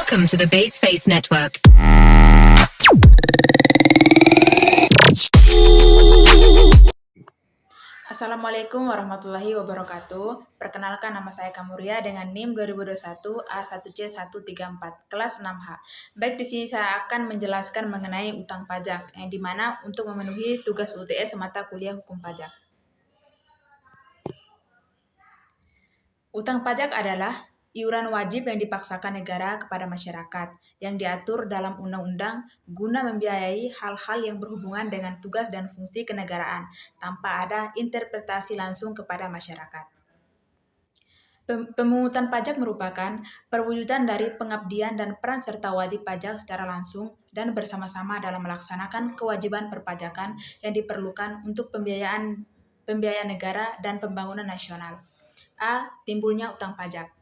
Welcome to the Baseface Network. Assalamualaikum warahmatullahi wabarakatuh. Perkenalkan, nama saya Kamuria dengan NIM 2021 A1C134 kelas 6H. Baik, di sini saya akan menjelaskan mengenai utang pajak, yang dimana untuk memenuhi tugas UTS mata kuliah hukum pajak. Utang pajak adalah iuran wajib yang dipaksakan negara kepada masyarakat yang diatur dalam undang-undang guna membiayai hal-hal yang berhubungan dengan tugas dan fungsi kenegaraan tanpa ada interpretasi langsung kepada masyarakat. Pemungutan pajak merupakan perwujudan dari pengabdian dan peran serta wajib pajak secara langsung dan bersama-sama dalam melaksanakan kewajiban perpajakan yang diperlukan untuk pembiayaan negara dan pembangunan nasional. A. Timbulnya utang pajak.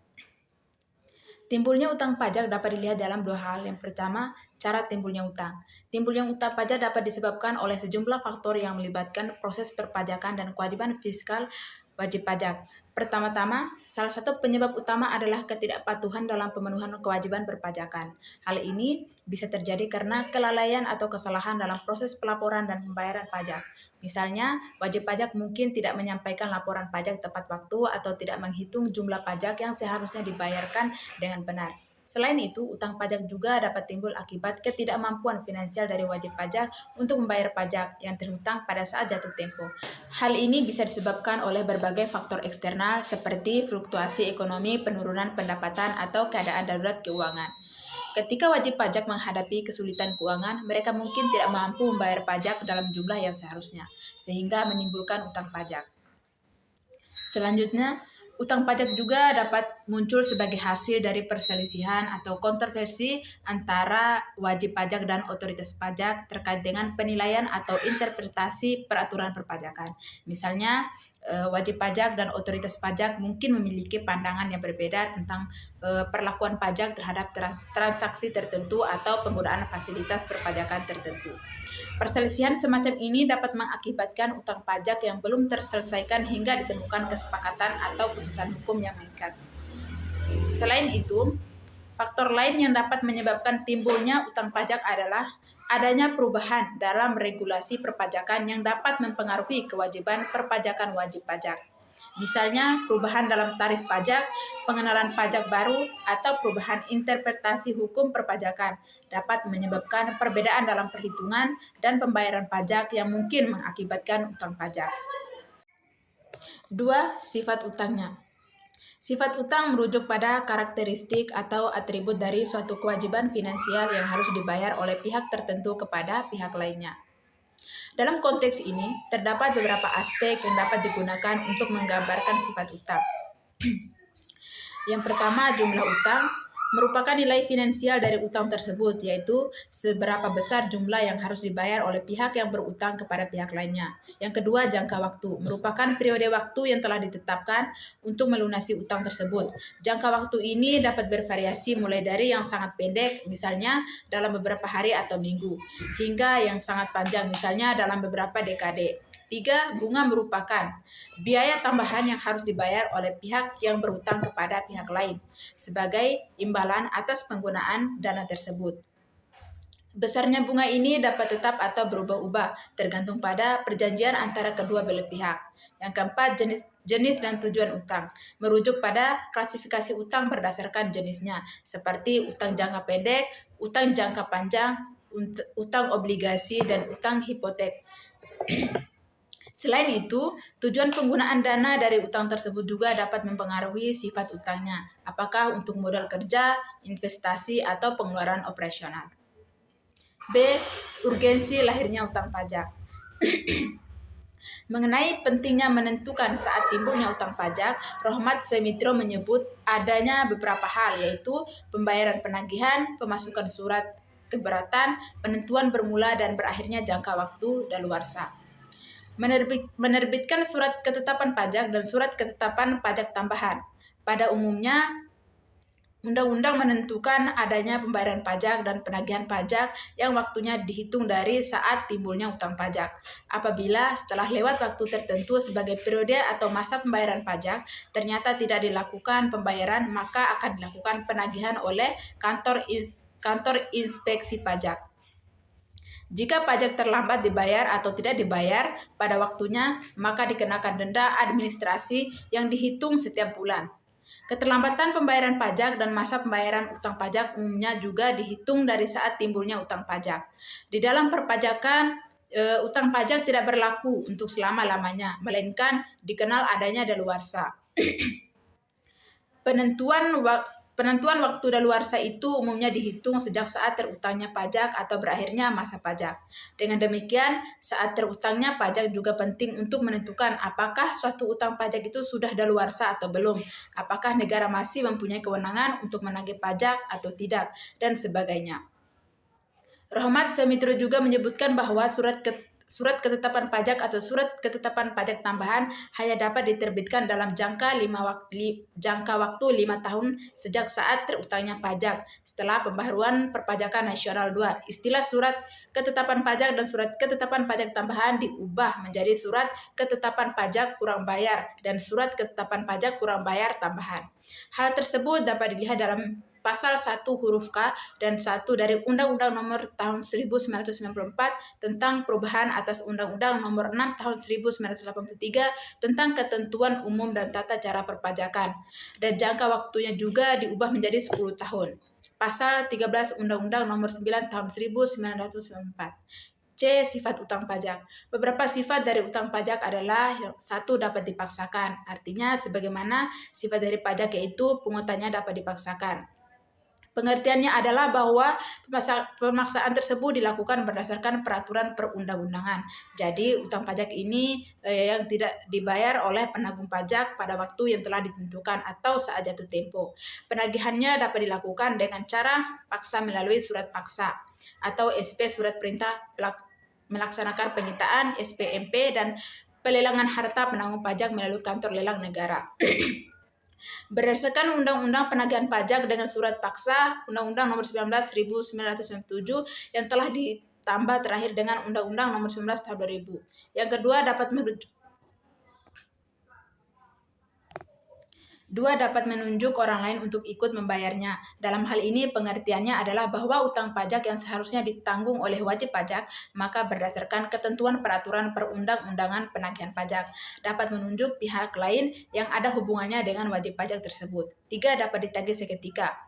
Timbulnya utang pajak dapat dilihat dalam dua hal. Yang pertama, cara timbulnya utang. Timbulnya utang pajak dapat disebabkan oleh sejumlah faktor yang melibatkan proses perpajakan dan kewajiban fiskal wajib pajak. Pertama-tama, salah satu penyebab utama adalah ketidakpatuhan dalam pemenuhan kewajiban perpajakan. Hal ini bisa terjadi karena kelalaian atau kesalahan dalam proses pelaporan dan pembayaran pajak. Misalnya, wajib pajak mungkin tidak menyampaikan laporan pajak tepat waktu atau tidak menghitung jumlah pajak yang seharusnya dibayarkan dengan benar. Selain itu, utang pajak juga dapat timbul akibat ketidakmampuan finansial dari wajib pajak untuk membayar pajak yang terhutang pada saat jatuh tempo. Hal ini bisa disebabkan oleh berbagai faktor eksternal seperti fluktuasi ekonomi, penurunan pendapatan, atau keadaan darurat keuangan. Ketika wajib pajak menghadapi kesulitan keuangan, mereka mungkin tidak mampu membayar pajak dalam jumlah yang seharusnya, sehingga menimbulkan utang pajak. Selanjutnya, utang pajak juga dapat muncul sebagai hasil dari perselisihan atau kontroversi antara wajib pajak dan otoritas pajak terkait dengan penilaian atau interpretasi peraturan perpajakan. Misalnya, wajib pajak dan otoritas pajak mungkin memiliki pandangan yang berbeda tentang perlakuan pajak terhadap transaksi tertentu atau penggunaan fasilitas perpajakan tertentu. Perselisihan semacam ini dapat mengakibatkan utang pajak yang belum terselesaikan hingga ditemukan kesepakatan atau putusan hukum yang mengikat. Selain itu, faktor lain yang dapat menyebabkan timbulnya utang pajak adalah adanya perubahan dalam regulasi perpajakan yang dapat mempengaruhi kewajiban perpajakan wajib pajak. Misalnya, perubahan dalam tarif pajak, pengenalan pajak baru, atau perubahan interpretasi hukum perpajakan dapat menyebabkan perbedaan dalam perhitungan dan pembayaran pajak yang mungkin mengakibatkan utang pajak. 2. Sifat utangnya. Sifat utang merujuk pada karakteristik atau atribut dari suatu kewajiban finansial yang harus dibayar oleh pihak tertentu kepada pihak lainnya. Dalam konteks ini, terdapat beberapa aspek yang dapat digunakan untuk menggambarkan sifat utang. Yang pertama, jumlah utang merupakan nilai finansial dari utang tersebut, yaitu seberapa besar jumlah yang harus dibayar oleh pihak yang berutang kepada pihak lainnya. Yang kedua, jangka waktu merupakan periode waktu yang telah ditetapkan untuk melunasi utang tersebut. Jangka waktu ini dapat bervariasi mulai dari yang sangat pendek, misalnya dalam beberapa hari atau minggu, hingga yang sangat panjang, misalnya dalam beberapa dekade. 3. Bunga merupakan biaya tambahan yang harus dibayar oleh pihak yang berutang kepada pihak lain sebagai imbalan atas penggunaan dana tersebut. Besarnya bunga ini dapat tetap atau berubah-ubah tergantung pada perjanjian antara kedua belah pihak. Yang keempat, jenis dan tujuan utang merujuk pada klasifikasi utang berdasarkan jenisnya, seperti utang jangka pendek, utang jangka panjang, utang obligasi, dan utang hipotek. Selain itu, tujuan penggunaan dana dari utang tersebut juga dapat mempengaruhi sifat utangnya, apakah untuk modal kerja, investasi, atau pengeluaran operasional. B. Urgensi lahirnya utang pajak. Mengenai pentingnya menentukan saat timbulnya utang pajak, Rohmat Semitro menyebut adanya beberapa hal, yaitu pembayaran penagihan, pemasukan surat keberatan, penentuan bermula dan berakhirnya jangka waktu daluarsa. Menerbitkan surat ketetapan pajak dan surat ketetapan pajak tambahan. Pada umumnya, Undang-undang menentukan adanya pembayaran pajak dan penagihan pajak yang waktunya dihitung dari saat timbulnya utang pajak. Apabila setelah lewat waktu tertentu sebagai periode atau masa pembayaran pajak, ternyata tidak dilakukan pembayaran, maka akan dilakukan penagihan oleh kantor inspeksi pajak. Jika pajak terlambat dibayar atau tidak dibayar pada waktunya, maka dikenakan denda administrasi yang dihitung setiap bulan. Keterlambatan pembayaran pajak dan masa pembayaran utang pajak umumnya juga dihitung dari saat timbulnya utang pajak. Di dalam perpajakan, utang pajak tidak berlaku untuk selama-lamanya, melainkan dikenal adanya daluarsa. Penentuan waktu daluarsa itu umumnya dihitung sejak saat terutangnya pajak atau berakhirnya masa pajak. Dengan demikian, saat terutangnya pajak juga penting untuk menentukan apakah suatu utang pajak itu sudah daluarsa atau belum, apakah negara masih mempunyai kewenangan untuk menagih pajak atau tidak, dan sebagainya. Rahmat Semitro juga menyebutkan bahwa surat ketetapan pajak atau surat ketetapan pajak tambahan hanya dapat diterbitkan dalam jangka waktu 5 tahun sejak saat terutangnya pajak setelah pembaharuan perpajakan nasional 2. Istilah surat ketetapan pajak dan surat ketetapan pajak tambahan diubah menjadi surat ketetapan pajak kurang bayar dan surat ketetapan pajak kurang bayar tambahan. Hal tersebut dapat dilihat dalam Pasal 1 huruf K dan 1 dari Undang-Undang Nomor Tahun 1994 tentang perubahan atas Undang-Undang Nomor 6 Tahun 1983 tentang ketentuan umum dan tata cara perpajakan. Dan jangka waktunya juga diubah menjadi 10 tahun. Pasal 13 Undang-Undang Nomor 9 Tahun 1994. C. Sifat utang pajak. Beberapa sifat dari utang pajak adalah satu, dapat dipaksakan. Artinya sebagaimana sifat dari pajak yaitu pungutannya dapat dipaksakan. Pengertiannya adalah bahwa pemaksaan tersebut dilakukan berdasarkan peraturan perundang-undangan. Jadi utang pajak ini yang tidak dibayar oleh penanggung pajak pada waktu yang telah ditentukan atau saat jatuh tempo. Penagihannya dapat dilakukan dengan cara paksa melalui surat paksa atau SP surat perintah melaksanakan penyitaan SPMP dan pelelangan harta penanggung pajak melalui kantor lelang negara. Berdasarkan Undang-Undang Penagihan Pajak dengan surat paksa Undang-Undang Nomor 19 1997 yang telah ditambah terakhir dengan Undang-Undang Nomor 19 Tahun 2000. Yang kedua dapat menunjuk orang lain untuk ikut membayarnya. Dalam hal ini pengertiannya adalah bahwa utang pajak yang seharusnya ditanggung oleh wajib pajak, maka berdasarkan ketentuan peraturan perundang-undangan penagihan pajak, dapat menunjuk pihak lain yang ada hubungannya dengan wajib pajak tersebut. 3. Dapat ditagih seketika.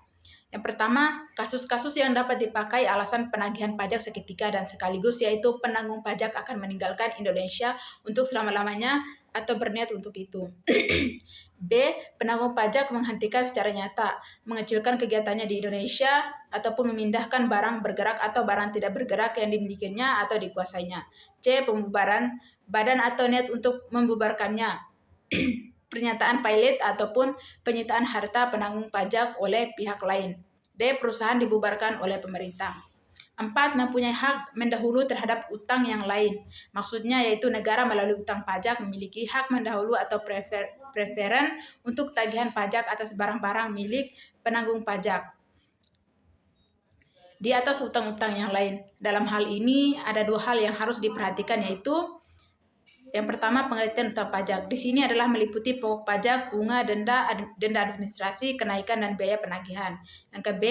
Yang pertama, kasus-kasus yang dapat dipakai alasan penagihan pajak seketika dan sekaligus yaitu penanggung pajak akan meninggalkan Indonesia untuk selama-lamanya atau berniat untuk itu. B. Penanggung pajak menghentikan secara nyata, mengecilkan kegiatannya di Indonesia, ataupun memindahkan barang bergerak atau barang tidak bergerak yang dimilikinya atau dikuasainya. C. Pembubaran badan atau niat untuk membubarkannya. Pernyataan pilot ataupun penyitaan harta penanggung pajak oleh pihak lain. D. Perusahaan dibubarkan oleh pemerintah. 4. Mempunyai hak mendahulu terhadap utang yang lain. Maksudnya yaitu negara melalui utang pajak memiliki hak mendahulu atau preferen untuk tagihan pajak atas barang-barang milik penanggung pajak di atas utang-utang yang lain. Dalam hal ini ada 2 hal yang harus diperhatikan yaitu yang pertama pengertian utang pajak. Di sini adalah meliputi pokok pajak, bunga, denda administrasi, kenaikan dan biaya penagihan. Yang ke B,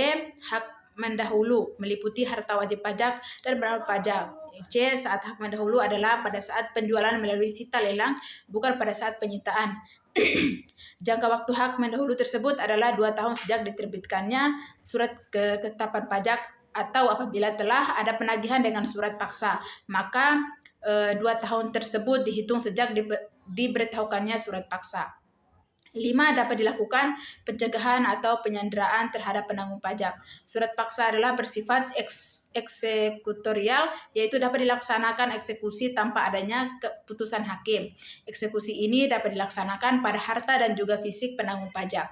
hak mendahulu meliputi harta wajib pajak dan penanggung pajak. C. Saat hak mendahulu adalah pada saat penjualan melalui sita lelang, bukan pada saat penyitaan. Jangka waktu hak mendahulu tersebut adalah 2 tahun sejak diterbitkannya surat ketetapan pajak atau apabila telah ada penagihan dengan surat paksa, maka 2 tahun tersebut dihitung sejak diberitahukannya surat paksa. 5. Dapat dilakukan pencegahan atau penyanderaan terhadap penanggung pajak. Surat paksa adalah bersifat eksekutorial, yaitu dapat dilaksanakan eksekusi tanpa adanya keputusan hakim. Eksekusi ini dapat dilaksanakan pada harta dan juga fisik penanggung pajak.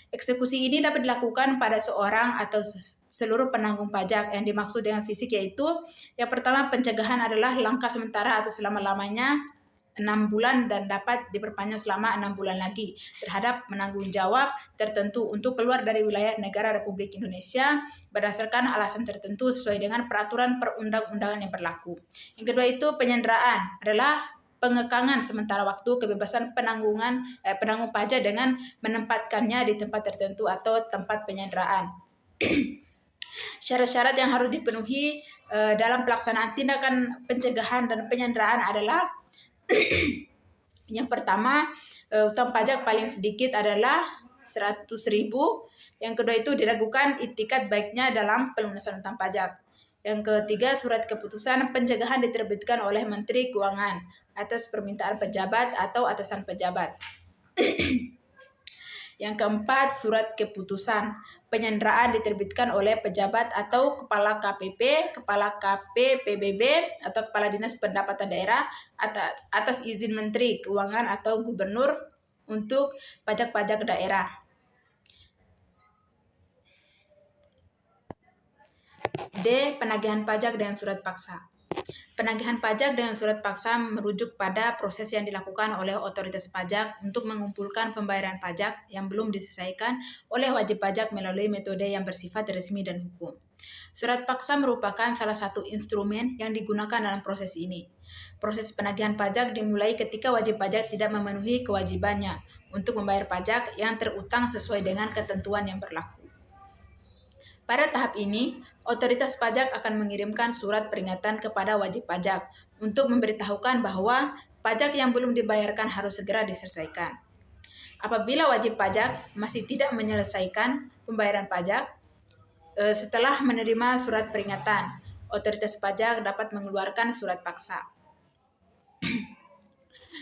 Eksekusi ini dapat dilakukan pada seorang atau seluruh penanggung pajak. Yang dimaksud dengan fisik yaitu yang pertama pencegahan adalah langkah sementara atau selama-lamanya 6 bulan dan dapat diperpanjang selama 6 bulan lagi terhadap penanggung jawab tertentu untuk keluar dari wilayah negara Republik Indonesia berdasarkan alasan tertentu sesuai dengan peraturan perundang-undangan yang berlaku. Yang kedua itu penyanderaan adalah pengekangan sementara waktu kebebasan penanggung pajak dengan menempatkannya di tempat tertentu atau tempat penyanderaan. Syarat-syarat yang harus dipenuhi dalam pelaksanaan tindakan pencegahan dan penyanderaan adalah yang pertama, utang pajak paling sedikit adalah 100.000. Yang kedua itu diragukan itikat baiknya dalam pelunasan utang pajak. Yang ketiga, surat keputusan pencegahan diterbitkan oleh Menteri Keuangan atas permintaan pejabat atau atasan pejabat. Yang keempat, surat keputusan penyanderaan diterbitkan oleh pejabat atau kepala KPP, kepala KPPBB, atau kepala dinas pendapatan daerah atas izin Menteri Keuangan atau gubernur untuk pajak-pajak daerah. D. Penagihan pajak dengan surat paksa. Penagihan pajak dengan surat paksa merujuk pada proses yang dilakukan oleh otoritas pajak untuk mengumpulkan pembayaran pajak yang belum diselesaikan oleh wajib pajak melalui metode yang bersifat resmi dan hukum. Surat paksa merupakan salah satu instrumen yang digunakan dalam proses ini. Proses penagihan pajak dimulai ketika wajib pajak tidak memenuhi kewajibannya untuk membayar pajak yang terutang sesuai dengan ketentuan yang berlaku. Pada tahap ini, otoritas pajak akan mengirimkan surat peringatan kepada wajib pajak untuk memberitahukan bahwa pajak yang belum dibayarkan harus segera diselesaikan. Apabila wajib pajak masih tidak menyelesaikan pembayaran pajak, setelah menerima surat peringatan, otoritas pajak dapat mengeluarkan surat paksa.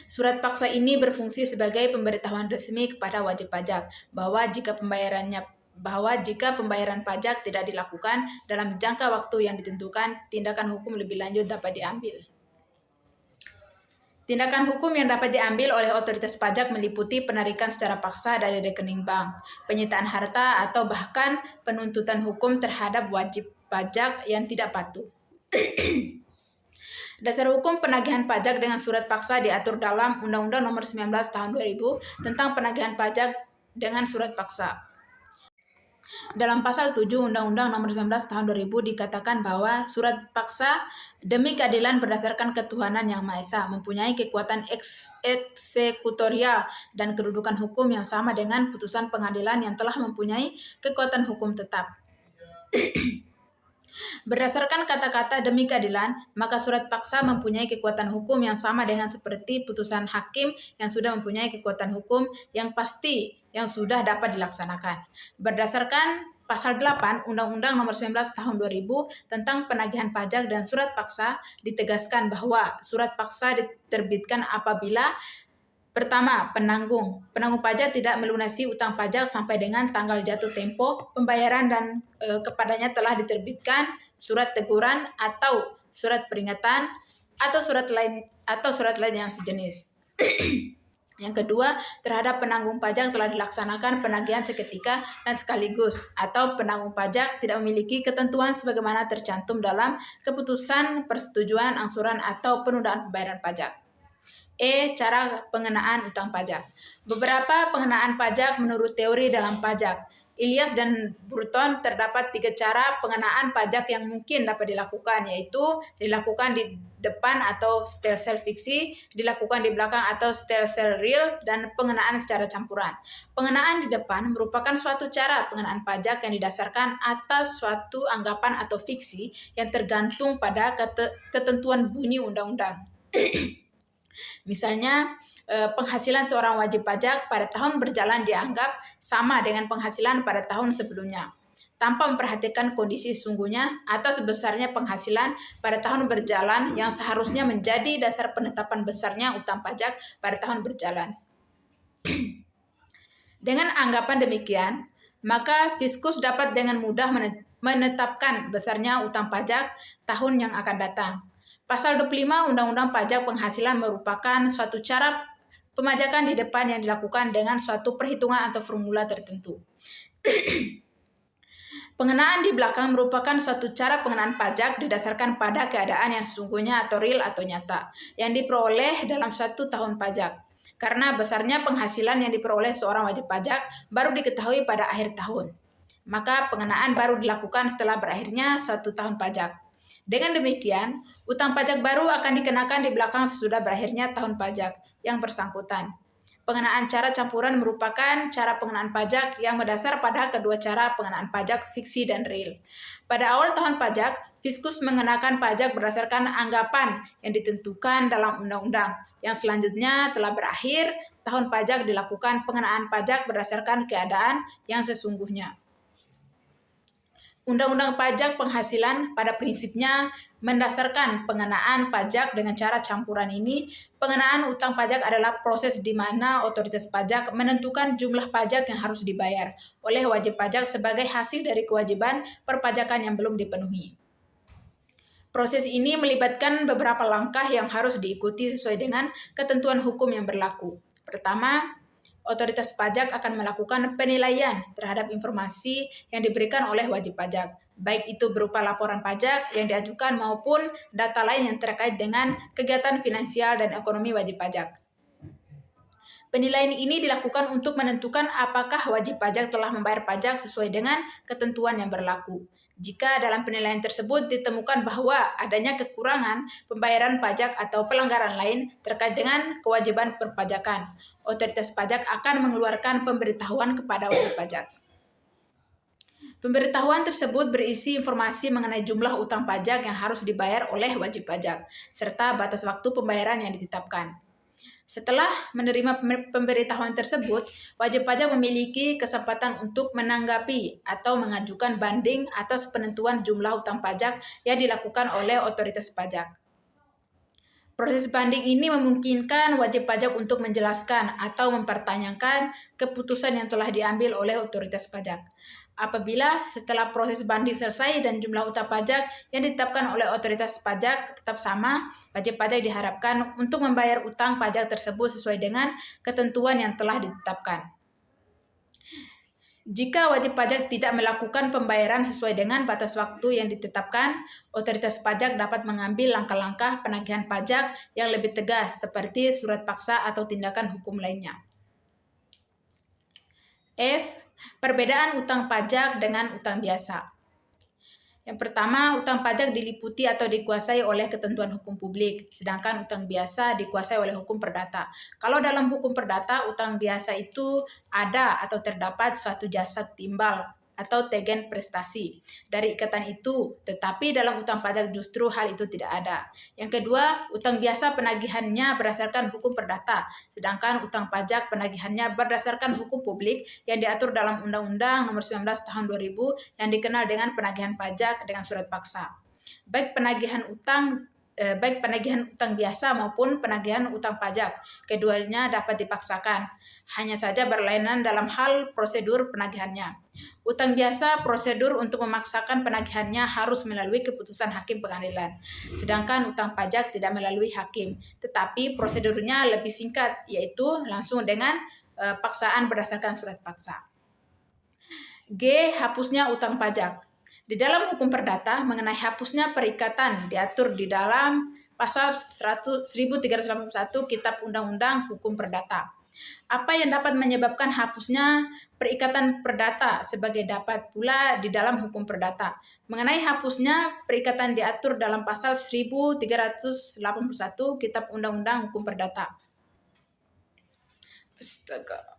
Surat paksa ini berfungsi sebagai pemberitahuan resmi kepada wajib pajak bahwa jika pembayaran pajak tidak dilakukan dalam jangka waktu yang ditentukan, tindakan hukum lebih lanjut dapat diambil. Tindakan hukum yang dapat diambil oleh otoritas pajak meliputi penarikan secara paksa dari rekening bank, penyitaan harta, atau bahkan penuntutan hukum terhadap wajib pajak yang tidak patuh. Dasar hukum penagihan pajak dengan surat paksa diatur dalam Undang-Undang Nomor 19 Tahun 2000 tentang penagihan pajak dengan surat paksa. Dalam pasal 7 Undang-Undang Nomor 19 Tahun 2000 dikatakan bahwa surat paksa demi keadilan berdasarkan ketuhanan yang Maha Esa mempunyai kekuatan eksekutorial dan kedudukan hukum yang sama dengan putusan pengadilan yang telah mempunyai kekuatan hukum tetap. Berdasarkan kata-kata demi keadilan, maka surat paksa mempunyai kekuatan hukum yang sama dengan seperti putusan hakim yang sudah mempunyai kekuatan hukum yang pasti yang sudah dapat dilaksanakan. Berdasarkan Pasal 8 Undang-Undang Nomor 19 Tahun 2000 tentang penagihan pajak dan surat paksa ditegaskan bahwa surat paksa diterbitkan apabila pertama, penanggung pajak tidak melunasi utang pajak sampai dengan tanggal jatuh tempo pembayaran dan kepadanya telah diterbitkan surat teguran atau surat peringatan atau surat lain yang sejenis. Yang kedua, terhadap penanggung pajak telah dilaksanakan penagihan seketika dan sekaligus, atau penanggung pajak tidak memiliki ketentuan sebagaimana tercantum dalam keputusan persetujuan angsuran atau penundaan pembayaran pajak. Cara pengenaan utang pajak. Beberapa pengenaan pajak menurut teori dalam pajak Ilyas dan Burton terdapat 3 cara pengenaan pajak yang mungkin dapat dilakukan, yaitu dilakukan di depan atau stelsel fiksi, dilakukan di belakang atau stelsel real, dan pengenaan secara campuran. Pengenaan di depan merupakan suatu cara pengenaan pajak yang didasarkan atas suatu anggapan atau fiksi yang tergantung pada ketentuan bunyi undang-undang. Misalnya, penghasilan seorang wajib pajak pada tahun berjalan dianggap sama dengan penghasilan pada tahun sebelumnya, tanpa memperhatikan kondisi sesungguhnya atas besarnya penghasilan pada tahun berjalan yang seharusnya menjadi dasar penetapan besarnya utang pajak pada tahun berjalan. Dengan anggapan demikian, maka fiskus dapat dengan mudah menetapkan besarnya utang pajak tahun yang akan datang. Pasal 25 Undang-Undang Pajak Penghasilan merupakan suatu cara pemajakan di depan yang dilakukan dengan suatu perhitungan atau formula tertentu. Pengenaan di belakang merupakan suatu cara pengenaan pajak didasarkan pada keadaan yang sesungguhnya atau real atau nyata yang diperoleh dalam satu tahun pajak. Karena besarnya penghasilan yang diperoleh seorang wajib pajak baru diketahui pada akhir tahun. Maka pengenaan baru dilakukan setelah berakhirnya suatu tahun pajak. Dengan demikian, utang pajak baru akan dikenakan di belakang sesudah berakhirnya tahun pajak yang bersangkutan. Pengenaan cara campuran merupakan cara pengenaan pajak yang berdasar pada kedua cara pengenaan pajak fiksi dan real. Pada awal tahun pajak, Fiskus mengenakan pajak berdasarkan anggapan yang ditentukan dalam undang-undang. Yang selanjutnya telah berakhir, tahun pajak dilakukan pengenaan pajak berdasarkan keadaan yang sesungguhnya. Undang-undang pajak penghasilan pada prinsipnya mendasarkan pengenaan pajak dengan cara campuran ini. Pengenaan utang pajak adalah proses di mana otoritas pajak menentukan jumlah pajak yang harus dibayar oleh wajib pajak sebagai hasil dari kewajiban perpajakan yang belum dipenuhi. Proses ini melibatkan beberapa langkah yang harus diikuti sesuai dengan ketentuan hukum yang berlaku. Pertama, otoritas pajak akan melakukan penilaian terhadap informasi yang diberikan oleh wajib pajak, baik itu berupa laporan pajak yang diajukan maupun data lain yang terkait dengan kegiatan finansial dan ekonomi wajib pajak. Penilaian ini dilakukan untuk menentukan apakah wajib pajak telah membayar pajak sesuai dengan ketentuan yang berlaku. Jika dalam penilaian tersebut ditemukan bahwa adanya kekurangan pembayaran pajak atau pelanggaran lain terkait dengan kewajiban perpajakan, otoritas pajak akan mengeluarkan pemberitahuan kepada wajib pajak. Pemberitahuan tersebut berisi informasi mengenai jumlah utang pajak yang harus dibayar oleh wajib pajak, serta batas waktu pembayaran yang ditetapkan. Setelah menerima pemberitahuan tersebut, wajib pajak memiliki kesempatan untuk menanggapi atau mengajukan banding atas penentuan jumlah utang pajak yang dilakukan oleh otoritas pajak. Proses banding ini memungkinkan wajib pajak untuk menjelaskan atau mempertanyakan keputusan yang telah diambil oleh otoritas pajak. Apabila setelah proses banding selesai dan jumlah utang pajak yang ditetapkan oleh otoritas pajak tetap sama, wajib pajak diharapkan untuk membayar utang pajak tersebut sesuai dengan ketentuan yang telah ditetapkan. Jika wajib pajak tidak melakukan pembayaran sesuai dengan batas waktu yang ditetapkan, otoritas pajak dapat mengambil langkah-langkah penagihan pajak yang lebih tegas seperti surat paksa atau tindakan hukum lainnya. F. Perbedaan utang pajak dengan utang biasa. Yang pertama, utang pajak diliputi atau dikuasai oleh ketentuan hukum publik, sedangkan utang biasa dikuasai oleh hukum perdata. Kalau dalam hukum perdata, utang biasa itu ada atau terdapat suatu jasa timbal atau tegen prestasi dari ikatan itu, tetapi dalam utang pajak justru hal itu tidak ada. Yang kedua, utang biasa penagihannya berdasarkan hukum perdata, sedangkan utang pajak penagihannya berdasarkan hukum publik yang diatur dalam Undang-Undang Nomor 19 Tahun 2000 yang dikenal dengan penagihan pajak dengan surat paksa. Baik penagihan utang biasa maupun penagihan utang pajak, keduanya dapat dipaksakan. Hanya saja berlainan dalam hal prosedur penagihannya. Utang biasa, prosedur untuk memaksakan penagihannya harus melalui keputusan hakim pengadilan. Sedangkan utang pajak tidak melalui hakim, tetapi prosedurnya lebih singkat, yaitu langsung dengan paksaan berdasarkan surat paksa. G. Hapusnya utang pajak. Di dalam hukum perdata mengenai hapusnya perikatan diatur di dalam pasal 1381 Kitab Undang-Undang Hukum Perdata. Apa yang dapat menyebabkan hapusnya perikatan perdata sebagai dapat pula di dalam hukum perdata. Mengenai hapusnya perikatan diatur dalam pasal 1381 Kitab Undang-Undang Hukum Perdata. Astaga.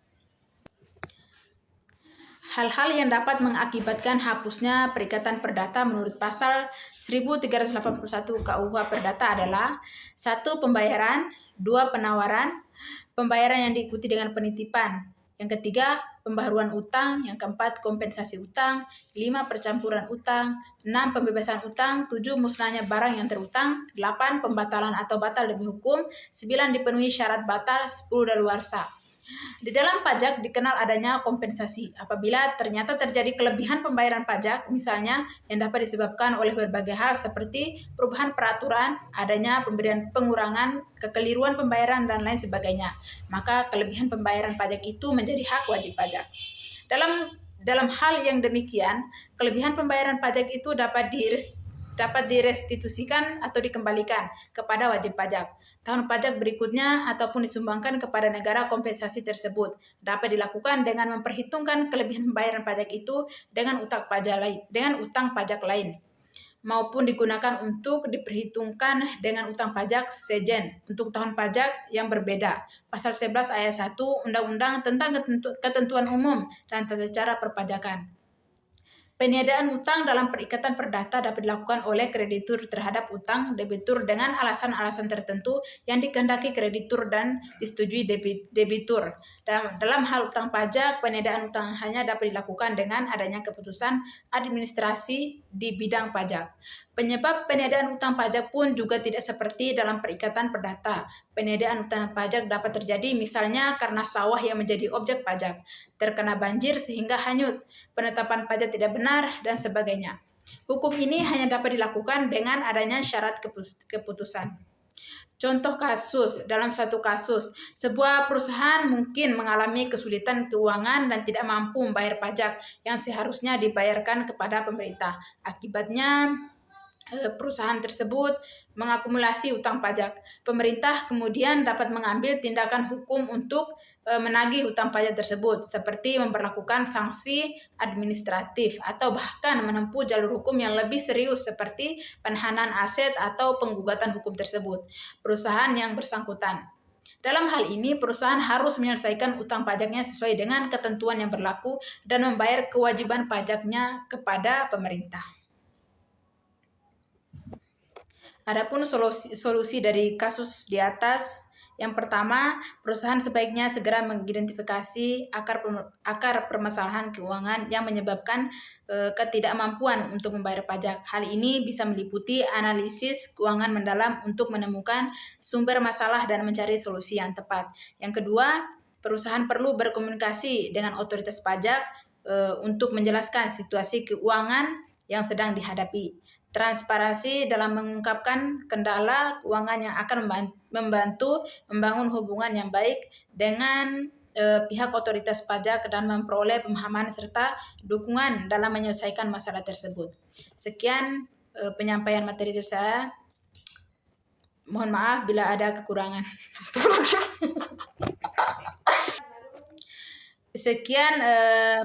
Hal-hal yang dapat mengakibatkan hapusnya perikatan perdata menurut pasal 1381 KUH Perdata adalah 1. Pembayaran, 2. Penawaran, pembayaran yang diikuti dengan penitipan, yang ketiga pembaharuan utang, yang keempat kompensasi utang, 5. Percampuran utang, 6. Pembebasan utang, 7. Musnahnya barang yang terutang, 8. Pembatalan atau batal demi hukum, 9. Dipenuhi syarat batal, 10. daluarsa. Di dalam pajak dikenal adanya kompensasi apabila ternyata terjadi kelebihan pembayaran pajak, misalnya yang dapat disebabkan oleh berbagai hal seperti perubahan peraturan, adanya pemberian pengurangan, kekeliruan pembayaran, dan lain sebagainya. Maka kelebihan pembayaran pajak itu menjadi hak wajib pajak. Dalam Dalam hal yang demikian, kelebihan pembayaran pajak itu dapat direstitusikan atau dikembalikan kepada wajib pajak. Tahun pajak berikutnya ataupun disumbangkan kepada negara kompensasi tersebut dapat dilakukan dengan memperhitungkan kelebihan pembayaran pajak itu dengan utang pajak lain, maupun digunakan untuk diperhitungkan dengan utang pajak sejen untuk tahun pajak yang berbeda. Pasal 11 ayat 1 Undang-Undang tentang Ketentuan Umum dan Tata Cara Perpajakan. Peniadaan utang dalam perikatan perdata dapat dilakukan oleh kreditur terhadap utang debitur dengan alasan-alasan tertentu yang dikehendaki kreditur dan disetujui debitur. Dalam hal utang pajak, peniadaan utang hanya dapat dilakukan dengan adanya keputusan administrasi di bidang pajak. Penyebab peniadaan utang pajak pun juga tidak seperti dalam perikatan perdata. Peniadaan utang pajak dapat terjadi misalnya karena sawah yang menjadi objek pajak, terkena banjir sehingga hanyut, penetapan pajak tidak benar, dan sebagainya. Hukum ini hanya dapat dilakukan dengan adanya syarat keputusan. Contoh kasus, dalam suatu kasus, sebuah perusahaan mungkin mengalami kesulitan keuangan dan tidak mampu membayar pajak yang seharusnya dibayarkan kepada pemerintah. Akibatnya, perusahaan tersebut mengakumulasi utang pajak. Pemerintah kemudian dapat mengambil tindakan hukum untuk menagih utang pajak tersebut, seperti memperlakukan sanksi administratif atau bahkan menempuh jalur hukum yang lebih serius seperti penahanan aset atau penggugatan hukum tersebut perusahaan yang bersangkutan. Dalam hal ini, perusahaan harus menyelesaikan utang pajaknya sesuai dengan ketentuan yang berlaku dan membayar kewajiban pajaknya kepada pemerintah. Adapun solusi dari kasus di atas, yang pertama, perusahaan sebaiknya segera mengidentifikasi akar permasalahan keuangan yang menyebabkan ketidakmampuan untuk membayar pajak. Hal ini bisa meliputi analisis keuangan mendalam untuk menemukan sumber masalah dan mencari solusi yang tepat. Yang kedua, perusahaan perlu berkomunikasi dengan otoritas pajak untuk menjelaskan situasi keuangan yang sedang dihadapi. Transparansi dalam mengungkapkan kendala keuangan yang akan membantu membangun hubungan yang baik dengan pihak otoritas pajak dan memperoleh pemahaman serta dukungan dalam menyelesaikan masalah tersebut. Sekian penyampaian materi dari saya. Mohon maaf bila ada kekurangan. Sekian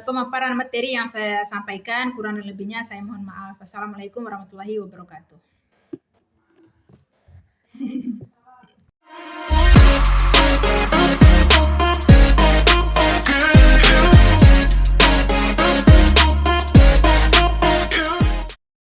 pemaparan materi yang saya sampaikan, kurang dan lebihnya saya mohon maaf. Assalamualaikum warahmatullahi wabarakatuh.